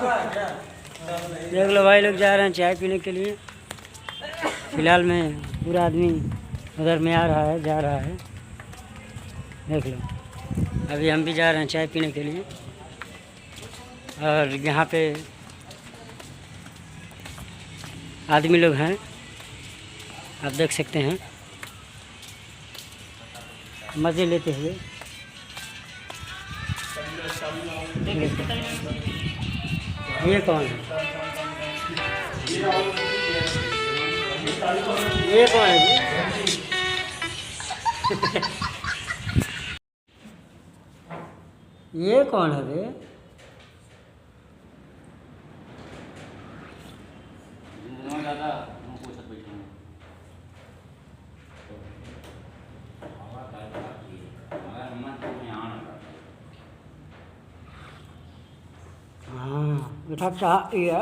देख लो भाई, लोग जा रहे हैं चाय पीने के लिए। फिलहाल में पूरा आदमी उधर में आ रहा है, जा रहा है। देख लो, अभी हम भी जा रहे हैं चाय पीने के लिए। और यहाँ पे आदमी लोग हैं, आप देख सकते हैं, मज़े लेते हुए। ये कौन है? ये कौन है? ये कौन है बे? हाँ, मीठा चाह ये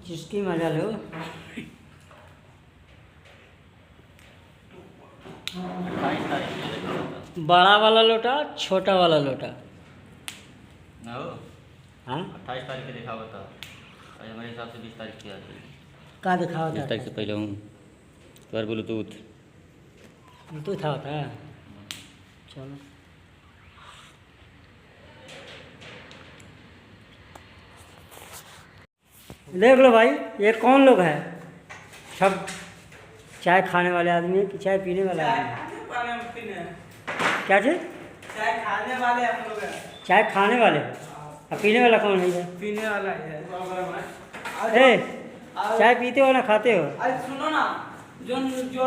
जिसकी मजा लो। बड़ा वाला लोटा, छोटा वाला लोटा। हाँ, 28 तारीख के देखा हुआ था। हमारे हिसाब से 20 तारीख की आती है। क्या देखा होता 20 तारीख से पहले हूँ पर ब्लूटूथ था होता है। चलो, देख लो भाई, ये कौन लोग हैं? सब चाय खाने वाले आदमी है कि चाय पीने वाला आदमी है? क्या चीज? चाय खाने वाले हम लोग हैं। चाय खाने वाले, और पीने वाला कौन है? पीने वाला है। ए, चाय पीते हो ना खाते हो? अरे सुनो ना, जो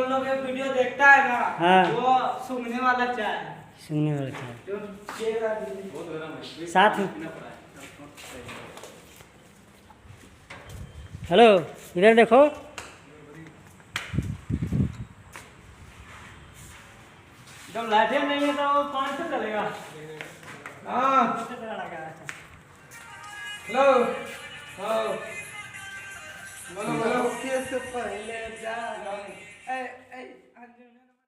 लोग ये वीडियो देखता है ना, हाँ, वो सूंघने वाला चाय, सुनने वाला चाय जो साथ में। हेलो, इधर देखो। जब लाइटें नहीं है तो वो 500 चलेगा। हाँ, हेलो, बोलो बोलो। कैसे पहले जा